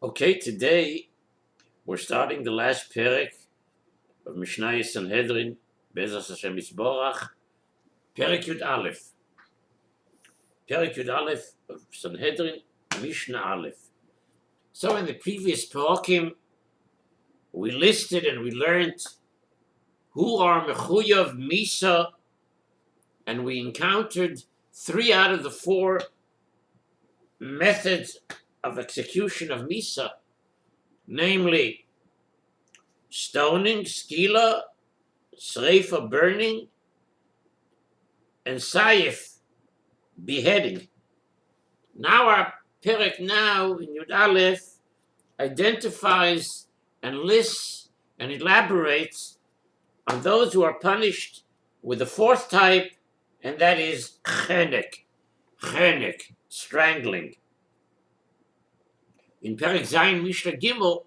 Okay, today we're starting the last perek of Mishnah Sanhedrin, Bezos Hashem Yisborach, Perek Yud Aleph. Perek Yud Aleph of Sanhedrin, Mishnah Aleph. So in the previous Perokim, we listed and we learned who are Mechuyav Misa, and we encountered 3 out of the 4 methods of execution of Misa, namely stoning, skila, sreifa, burning, and sayif, beheading. Now our perek now in Yud Aleph identifies and lists and elaborates on those who are punished with the 4th type, and that is chenek, strangling. In Perek Zayin Mishnah Gimel,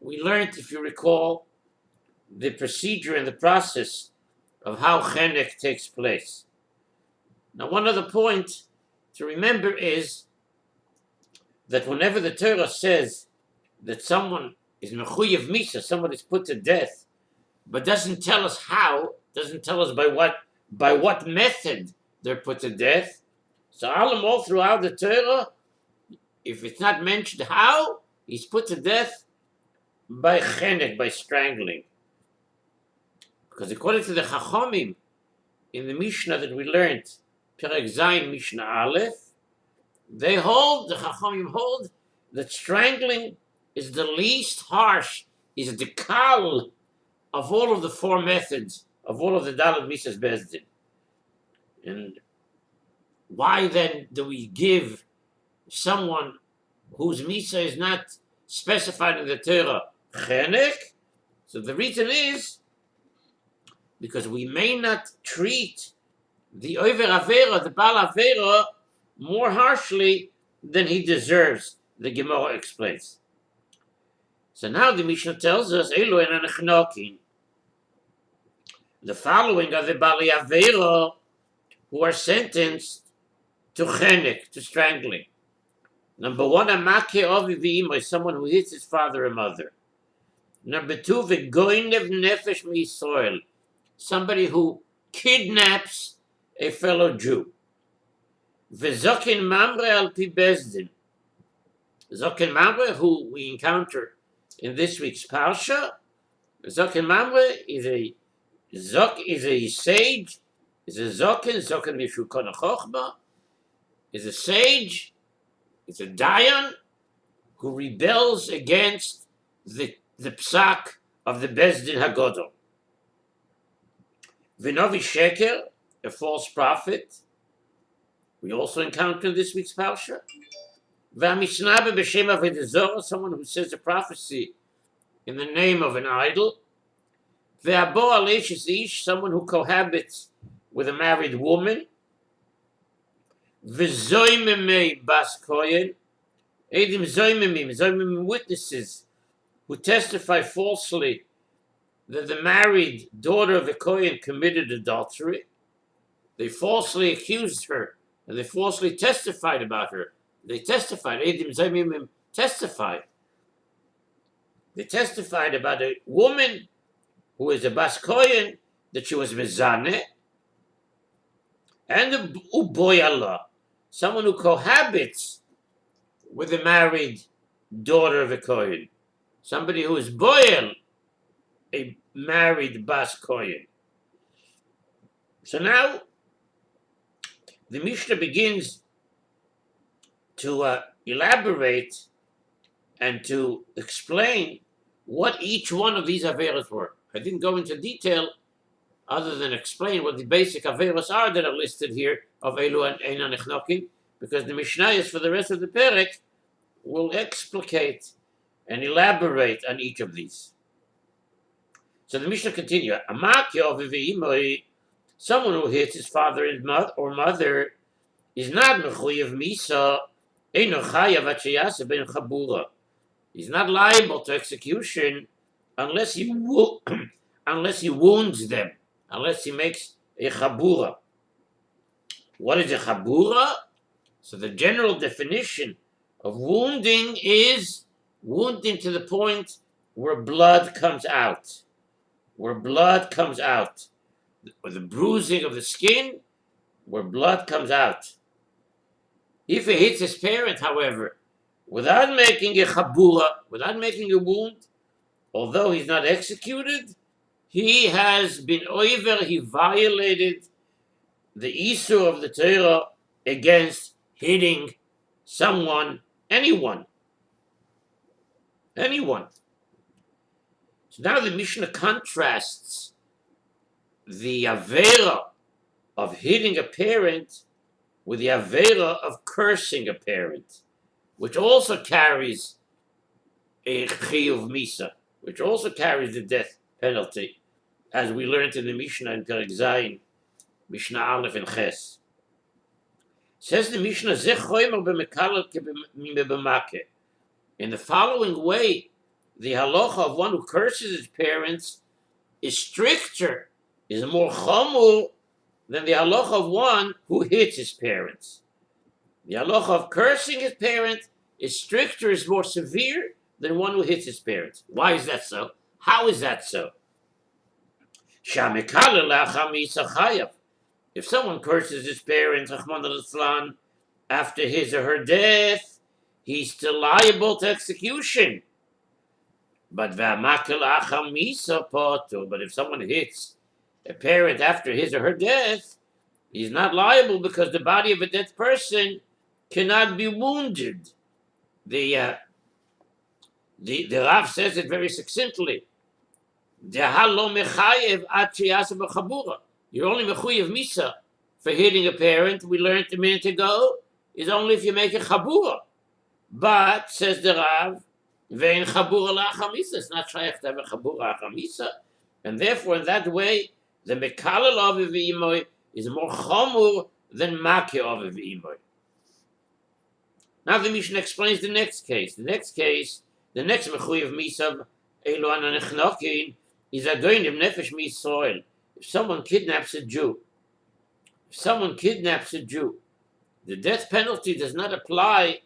we learned, if you recall, the procedure and the process of how chenek takes place. Now, one other point to remember is that whenever the Torah says that someone is mechuyev misa, someone is put to death, but doesn't tell us how, doesn't tell us by what method they're put to death. So all throughout the Torah, if it's not mentioned how, he's put to death by chenek, by strangling. Because according to the Chachomim, in the Mishnah that we learned, Perek Zayin Mishnah Aleph, the Chachomim hold that strangling is the least harsh, is the kal of all of the 4 methods, of all of the Daled Misas Bezdin. And why then do we give someone whose Misa is not specified in the Torah chenek? So the reason is because we may not treat the Over Avera, the Bal Avera, more harshly than he deserves, the Gemara explains. So now the Mishnah tells us, Elu en anechnokin, the following are the Bal Avera who are sentenced to chenek, to strangling. Number 1, a makeh avi v'imay, someone who hits his father and mother. Number 2, v'goinev nefesh mi'Yisrael, somebody who kidnaps a fellow Jew. V'zokin mamre al pi bezdin, zokin mamre, who we encounter in this week's parsha. Zokin mamre is a sage, is a zokin mishukon chochma, is a sage. It's a dayan who rebels against the psak of the Bezdin Hagodol. V'novi sheker, a false prophet. We also encounter in this week's parsha. V'amisnabe b'shem avodah zorah, someone who says a prophecy in the name of an idol. Ve'abo alesh ish, someone who cohabits with a married woman. V'zoymemei bas kohen, edim zoymemim, witnesses who testify falsely that the married daughter of a kohen committed adultery. They falsely accused her, and they falsely testified about her. They testified, edim zoymemim testified. They testified about a woman who is a bas kohen, that she was mezaneh, and a uboy Allah, someone who cohabits with a married daughter of a kohen, somebody who is boyel, a married bas kohen. So now the Mishnah begins to elaborate and to explain what each one of these averos were. I didn't go into detail other than explain what the basic averos are that are listed here of Elu and Einan Echnokin, because the Mishnayos for the rest of the perek will explicate and elaborate on each of these. So the Mishnah continues, someone who hits his father or mother is not mechuyev misa, eino chayav ad sheyaseh ben chabura. He's not liable to execution unless he wounds them, unless he makes a chabura. What is a chabura? So the general definition of wounding is wounding to the point where blood comes out. Where blood comes out. Or the bruising of the skin, where blood comes out. If he hits his parent, however, without making a chabura, without making a wound, although he's not executed, he has been over, he violated the issue of the Torah against hitting someone, anyone. So now the Mishnah contrasts the Avera of hitting a parent with the Avera of cursing a parent, which also carries a Chiyuv Misa, which also carries the death penalty, as we learned in the Mishnah in Perek Zayin, Mishnah Aleph and Ches. Says the Mishnah, Zeh chomer b'mekalel keb'make. In the following way, the halacha of one who curses his parents is stricter, is more chamur than the halacha of one who hits his parents. The halacha of cursing his parent is stricter, is more severe than one who hits his parents. Why is that so? How is that so? If someone curses his parents, after his or her death, he's still liable to execution. But if someone hits a parent after his or her death, he's not liable because the body of a dead person cannot be wounded. The Rav says it very succinctly. You're only mechuyev misa for hitting a parent. We learned a minute ago is only if you make a chabura. But says the Rav, vein chabura la'achamisa. It's not shaykh to have a chabura la'achamisa, and therefore in that way the mekalel aviv imoy is more chamur than makeh aviv imoy. Now the Mishnah explains the next case. The next mechuyev misa elu ananechnokin is a goyin of nefesh miSoil. If someone kidnaps a Jew, the death penalty does not apply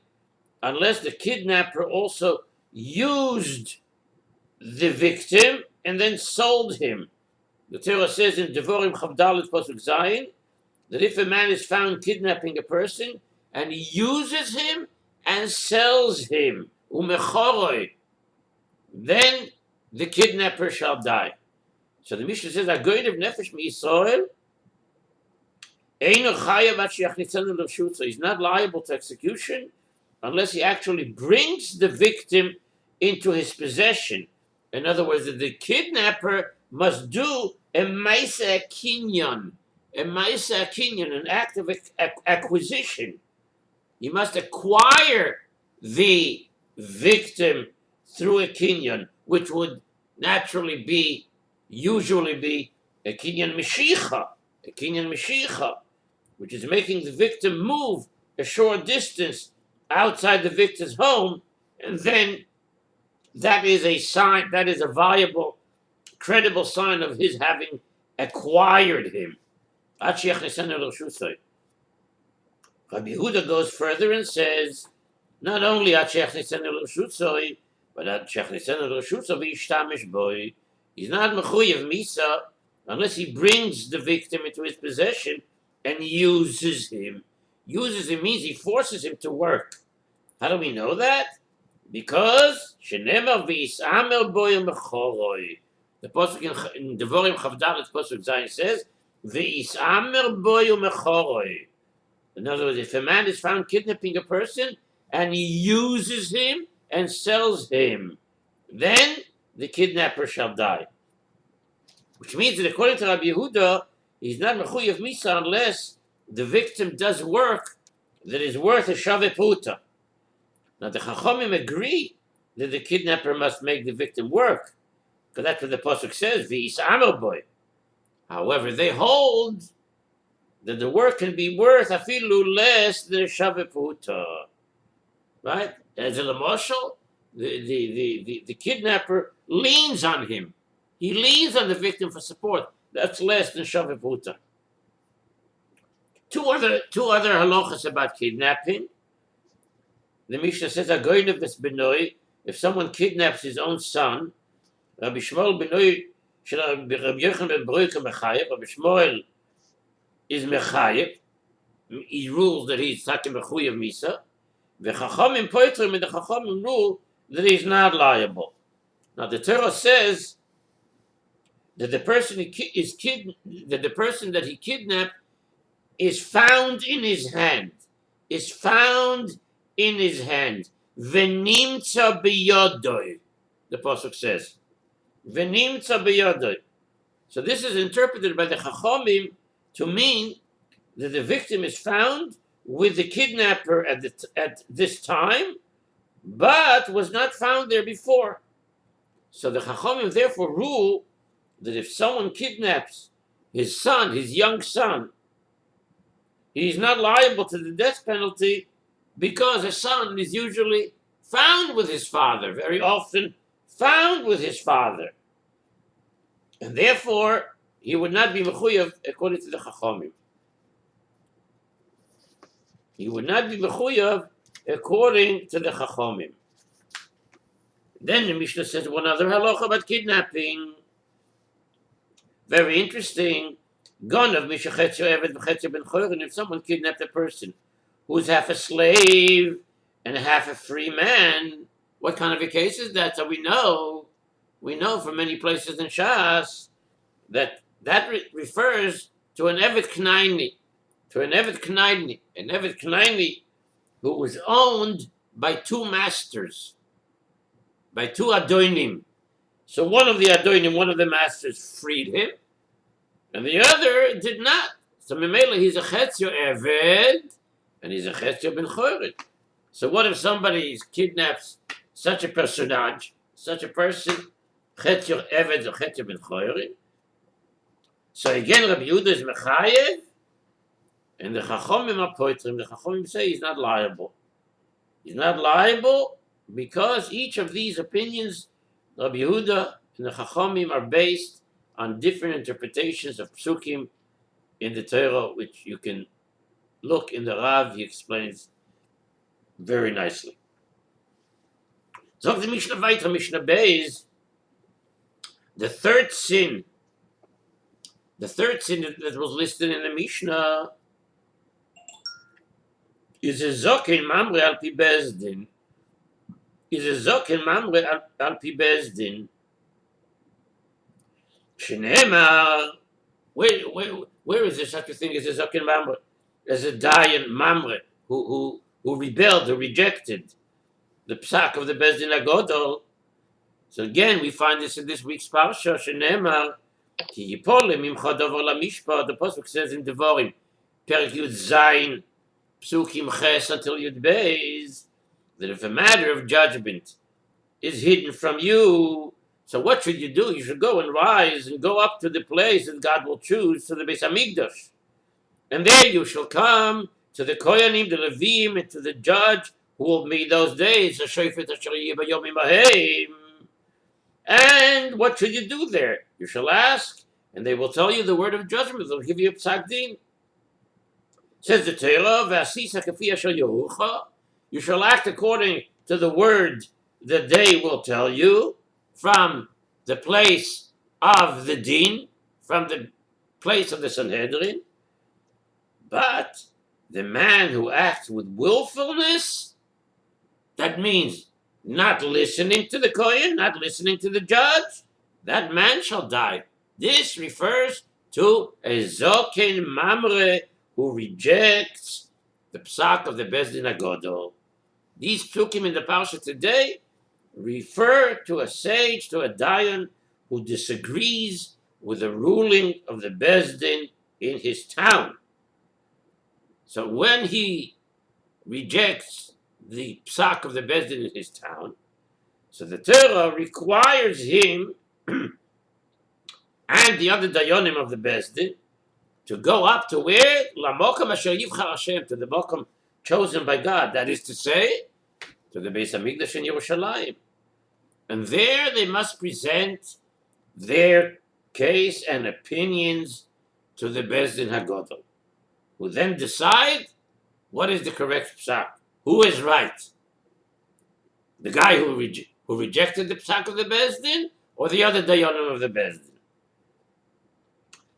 unless the kidnapper also used the victim and then sold him. The Torah says in Devorim Chavdalit Pasuk Zayin that if a man is found kidnapping a person and he uses him and sells him, umechoroi, then the kidnapper shall die. So the Mishnah says, "Agoyin of nefesh miYisrael eino chayav ad she'yachnitzenu l'rshutzo." He's not liable to execution unless he actually brings the victim into his possession. In other words, the kidnapper must do a ma'aseh kinyan, an act of acquisition. He must acquire the victim through a kinyan, which would usually be a kinyan meshicha, which is making the victim move a short distance outside the victim's home, and then that is a sign, that is a viable, credible sign of his having acquired him. Rabbi Yehuda goes further and says, not only but he's not mechuyev misa unless he brings the victim into his possession and uses him. Uses him means he forces him to work. How do we know that? Because shenemar v'yisamer boy mechoroi. The pasuk in Devorim Chavdalit pasuk Zayin says v'yisamer boy mechoroi. In other words, if a man is found kidnapping a person and he uses him and sells him, then the kidnapper shall die. Which means that according to Rabbi Yehuda, he's not mechuyev misa unless the victim does work that is worth a shaveh puta. Now the Chachamim agree that the kidnapper must make the victim work, because that's what the pasuk says, v'yisamer boy. However, they hold that the work can be worth afilu less than a shaveh puta. Right? As a lamashal, the kidnapper leans on him. He leans on the victim for support. That's less than shaveh puta. Two other halachas about kidnapping. The Mishnah says, "Agoynev es benoi." If someone kidnaps his own son, Rabbi Shmuel benoi shel Rabbi Yochanan ben Broika mechayev. Rabbi Shmuel is mechayev. He rules that he's taking mechuyev misa. The Chachamim poitrim, and the Chachamim rule that he's not liable. Now the Torah says that the person that he kidnapped is found in his hand. Is found in his hand. V'nimtza biyodoi. The pasuk says, "V'nimtza biyodoi." So this is interpreted by the Chachamim to mean that the victim is found with the kidnapper at this time, but was not found there before. So the Chachamim therefore rule that if someone kidnaps his son, his young son, he's not liable to the death penalty because a son is usually found with his father, very often found with his father. And therefore, he would not be mechuyev according to the Chachamim. He would not be mechuyev according to the Chachamim. Then the Mishnah says one other halacha about kidnapping. Very interesting. Gonav mishachetzio eved v'chetzio ben chorin. If someone kidnapped a person who's half a slave and half a free man, what kind of a case is that? So we know from many places in Shas that refers to an eved knaini, an eved knaini who was owned by two masters, by two adoinim. So one of the adoinim, one of the masters freed him, and the other did not. So Memela, he's a chetzio eved, and he's a chetzio ben chorin. So what if somebody kidnaps such a personage, such a person, chetzio eved or chetzio ben chorin? So again, Rabbi Yehuda is mechayev, and the Chachamim are poitrim. The Chachamim say he's not liable. He's not liable because each of these opinions, Rabbi Yehuda and the Chachamim, are based on different interpretations of psukim in the Torah, which you can look in the Rav. He explains very nicely. So the Mishnah Vaytra, Mishnah Beis, the third sin that was listed in the Mishnah is a zokin mamre al pi bezdin. Shenema, where is there such a thing as a zokin mamre? As a dayan mamre who rebelled, who rejected the psak of the bezdin agodol. So again, we find this in this week's parsha. Shenema ki yipolim imcha davar lamishpat. The pasuk says in Devarim, Perek Yud Zayin, Psukim Ches until Yud Beis, that if a matter of judgment is hidden from you, so what should you do? You should go and rise and go up to the place that God will choose, to the Beis Hamikdash. And there you shall come to the Koyanim, the Levim, and to the judge who will be those days, the Shofet Asher Yeh B'Yomim Hahem. And what should you do there? You shall ask, and they will tell you the word of judgment. They'll give you a psak din. Says the Torah, "V'asisa kafi asher yorucha." You shall act according to the word that they will tell you from the place of the din, from the place of the Sanhedrin. But the man who acts with willfulness, that means not listening to the kohen, not listening to the judge, that man shall die. This refers to a zokin mamre who rejects the psak of the bezdin agodol. These psukim in the parsha today refer to a sage, to a dayan who disagrees with the ruling of the bezdin in his town. So when he rejects the psak of the bezdin in his town, so the Torah requires him and the other dayanim of the bezdin to go up to where? Lamokum asher yivchar Hashem, to the mokum chosen by God. That is to say, to the Beis Hamikdash in Yerushalayim. And there they must present their case and opinions to the Bezdin Hagodol, who then decide what is the correct psak. Who is right? The guy who rejected the psak of the Bezdin, or the other dayanim of the Bezdin?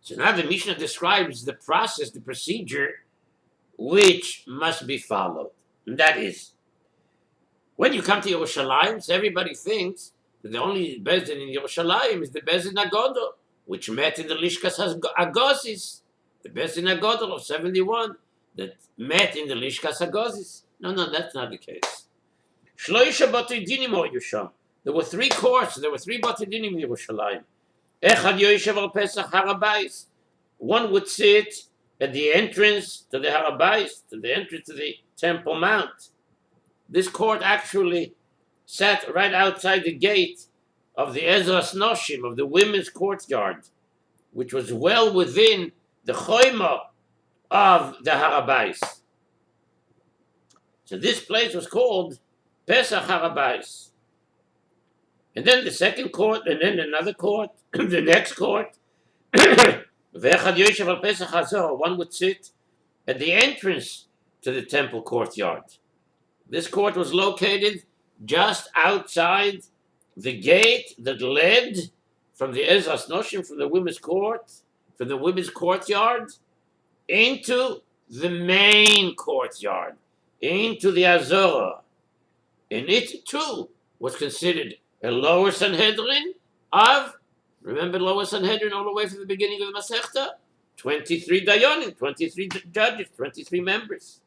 So now the Mishnah describes the process, the procedure, which must be followed. And that is, when you come to Yerushalayim, so everybody thinks that the only Bezdin in Yerushalayim is the Bezdin Agodol, which met in the Lishkas Agozis, the Bezdin Agodol of 71, that met in the Lishkas Agozis. No, that's not the case. Shloisha Batei Dinim or Yusham. There were three courts, there were three Batei Dinim in Yerushalayim. Echad Yoishev al Pesach Harabais. One would sit at the entrance to the Harabais, to the entrance to the Temple Mount. This court actually sat right outside the gate of the Ezras Noshim, of the women's courtyard, which was well within the Choyma of the Harabais. So this place was called Pesach Harabais. And then the second court, and then another court, the next court. One would sit at the entrance to the temple courtyard. This court was located just outside the gate that led from the Ezras Noshim, from the women's court, from the women's courtyard, into the main courtyard, into the Azorah. And it too was considered a lower Sanhedrin of, remember lower Sanhedrin all the way from the beginning of the Masechta? 23 Dayanim, 23 judges, 23 members.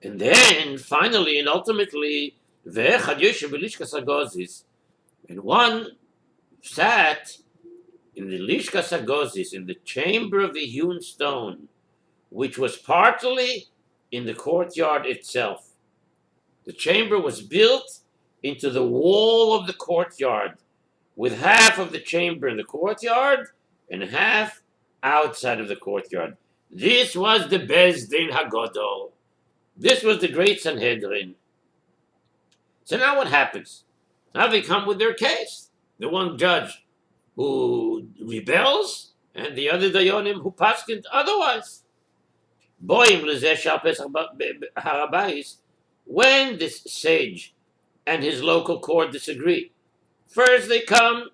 And then, finally and ultimately, and one sat in the Lishkas Agozis, in the chamber of the hewn stone, which was partly in the courtyard itself. The chamber was built into the wall of the courtyard, with half of the chamber in the courtyard and half outside of the courtyard. This was the Bezdin Hagodol. This was the great Sanhedrin. So now what happens? Now they come with their case. The one judge who rebels, and the other dayanim who paskins otherwise. Boim l'zeh Pesach Harabais. When this sage and his local court disagree, first they come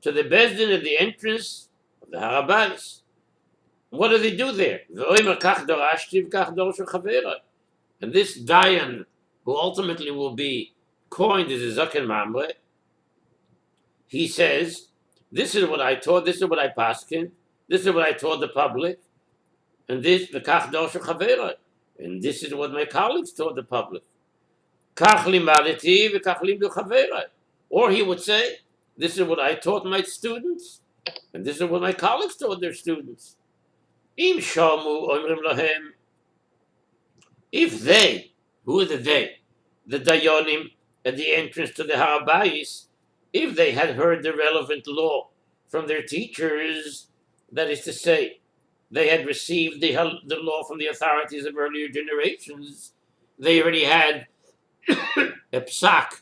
to the Bezdin at the entrance of the Harabais. What do they do there? And this Dayan, who ultimately will be coined as a Zaken Mamre, he says, this is what I taught, this is what I paskin, this is what I taught the public, and this, the Kach Dosha Chavera, and this is what my colleagues taught the public. Kach limadeti v'kach limdu Chavera. Or he would say, this is what I taught my students, and this is what my colleagues taught their students. Im shamu omrim lahem. If they, who are the they? The Dayanim at the entrance to the Harabais, if they had heard the relevant law from their teachers, that is to say, they had received the law from the authorities of earlier generations, they already had a psak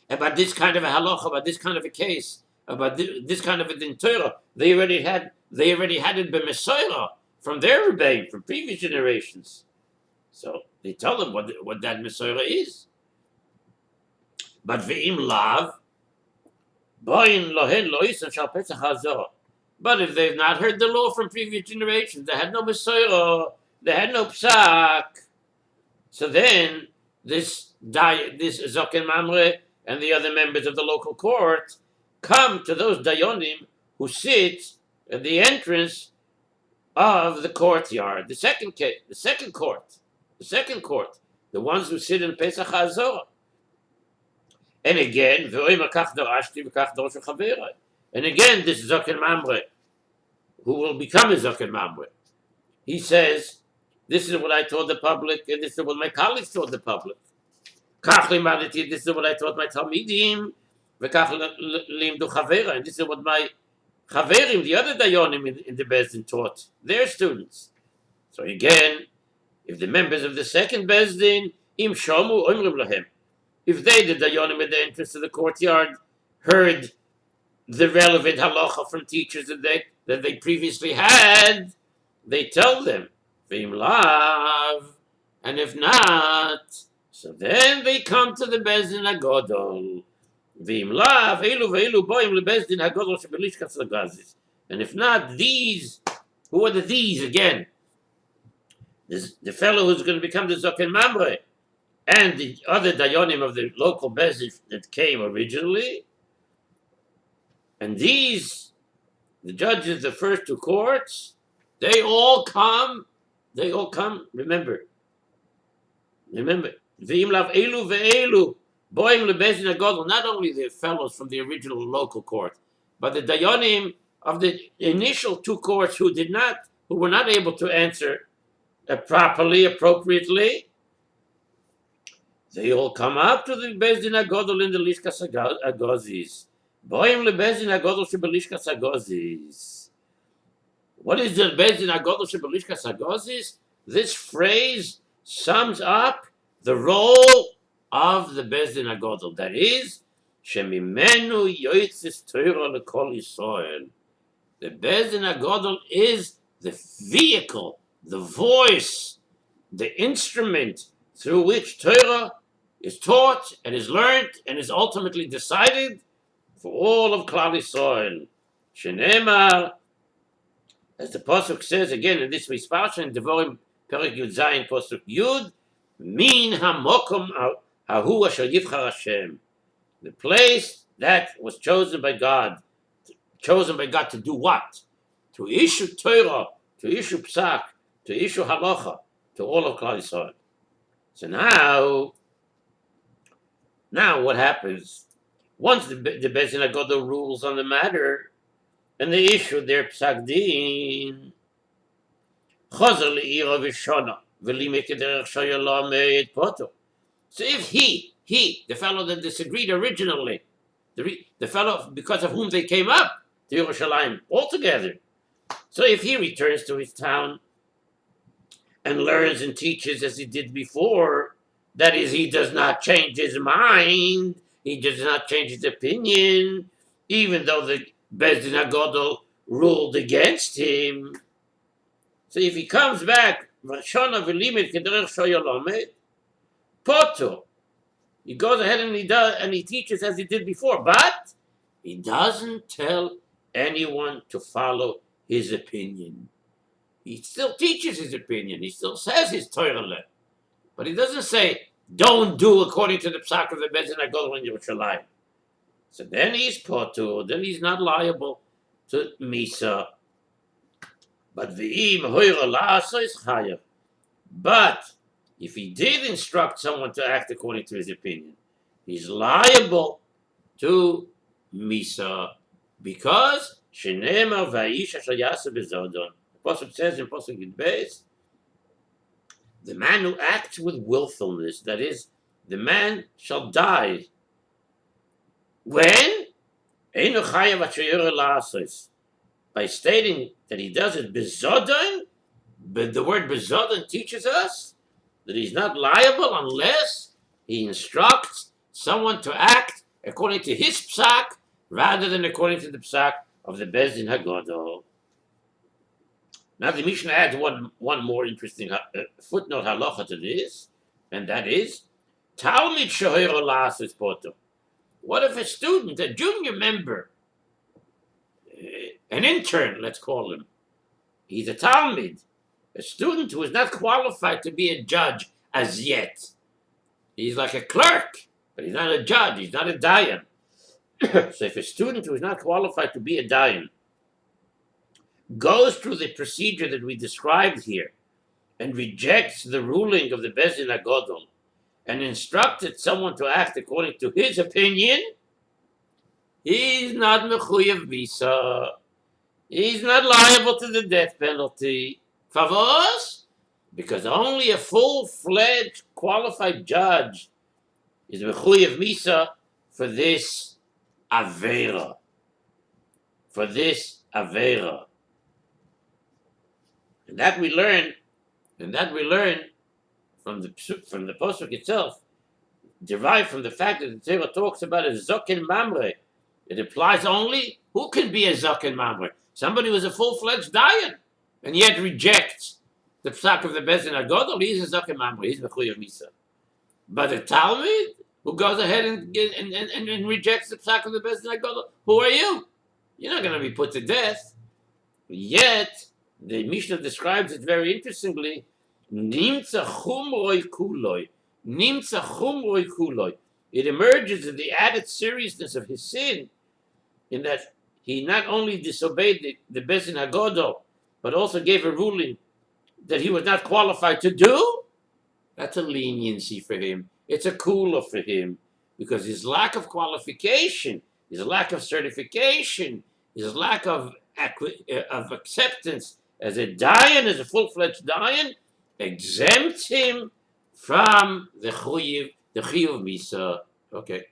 about this kind of a halacha, about this kind of a case, about this kind of a din Torah. They already had it b'mesorah from their rebbeim, from previous generations. So they tell them what that mesorah is. But ve'im lav, boin lohen loisan shal pesach hazor. But if they've not heard the law from previous generations, they had no mesorah, they had no psak. So then this Zoken Mamre and the other members of the local court come to those dayanim who sit at the entrance of the courtyard. The second court, the ones who sit in Pesach HaZorah. And again, this Zoken Mamre, who will become a Zoken Mamre, he says, this is what I told the public, and this is what my colleagues told the public. This is what I taught my Talmidim, and this is what my Chaverim, the other Dayanim in the Bezdin, taught their students. So again, if the members of the second Bezdin, im shomu omrim lahem, if they, the Dayanim at the entrance to the courtyard, heard the relevant halacha from teachers that they previously had, they tell them, Vim lav, and if not, so then they come to the Bezdin Agodol. Vim lav, elu ve'elu boim lebezdin hagodol shebelishkas lagazis. And if not, these, who are the these again? This, the fellow who's going to become the Zoken Mamre, and the other Dayonim of the local Bezdin that came originally, and these, the judges of the first two courts, they all come, remember, V'im lav elu ve'elu, boim lebezdin hagodol, not only the fellows from the original local court, but the Dayonim of the initial two courts who were not able to answer properly, appropriately, they all come up to the Bezdin Hagodol in the Lishkas Agozis. Boim lebezdin hagodol shebelishkas hagozis. What is the Bezdin Hagodol shebelishkas hagozis? This phrase sums up the role of the Bezdin Hagodol. That is, shemimenu yoitzis Torah lekol Yisrael. The Bezdin Hagodol is the vehicle, the voice, the instrument through which Torah is taught and is learned and is ultimately decided for all of Klal Yisrael. Shenemar, as the Pasuk says again in this week's Parsha, in Devorim Perek Yud Zayin Pasuk Yud, Min hamokom hahu asher yivchar Hashem, the place that was chosen by God to do what? To issue Torah, to issue Psak, to issue Halacha, to all of Klal Yisrael. So now what happens? Once the Bezdin Hagodol rules on the matter, and they issue their Psak Din, Chazer le'ira v'shona, v'li mekederech shoyah me'ed poto. So if he, the fellow that disagreed originally, the fellow because of whom they came up to Yerushalayim altogether, so if he returns to his town and learns and teaches as he did before, that is, he does not change his mind, he does not change his opinion, even though the Bezdin Hagodol ruled against him. So if he comes back, Poto, he goes ahead and he teaches as he did before, but he doesn't tell anyone to follow his opinion. He still teaches his opinion. He still says his Torah, but he doesn't say, don't do according to the Psak of the Bezdin Hagodol in Yerushalayim. So then he's potur, then he's not liable to Misa. But v'im hoira la'asa is chayav. But if he did instruct someone to act according to his opinion, he's liable to Misa, because shenemar v'aish asher yasa b'zodon. The Pasuk says in Pasuk Yud Beis, the man who acts with willfulness, that is, the man shall die. When? By stating that he does it bezodon, but the word bezodon teaches us that he's not liable unless he instructs someone to act according to his psak rather than according to the psak of the Bezdin Hagodol. Now the Mishnah adds one more interesting footnote halacha to this, and that is Talmid shehoira la'asos poto. What if a student, a junior member, an intern, let's call him, he's a Talmid, a student who is not qualified to be a judge as yet. He's like a clerk, but he's not a judge, he's not a dayan. So if a student who is not qualified to be a dayan goes through the procedure that we described here and rejects the ruling of the Bezdin Hagodol and instructed someone to act according to his opinion, he's not mechuyev Misa. He's not liable to the death penalty. Favos? Because only a full-fledged, qualified judge is mechuyev Misa for this avera. For this avera. And that we learn from the Pasuk itself, derived from the fact that the Torah talks about a Zoken Mamre. It applies only, who can be a Zoken Mamre? Somebody who is a full-fledged dayan. and yet rejects the psak of the Bezdin Agadol, he's a Zaken Mamre, he's Mechuyev Misa. But the Talmud, who goes ahead and rejects the psak of the Bezdin Agadol, who are you? You're not going to be put to death. Yet, the Mishnah describes it very interestingly. Nimtza chumroi kuloi. Nimtza chumroi kuloi. It emerges in the added seriousness of his sin, in that he not only disobeyed the Bezdin Hagodol, but also gave a ruling that he was not qualified to do. That's a leniency for him. It's a kula for him, because his lack of qualification, his lack of certification, his lack of acceptance as a dayan, as a full-fledged dayan, exempts him from the chiyuv misa. Okay.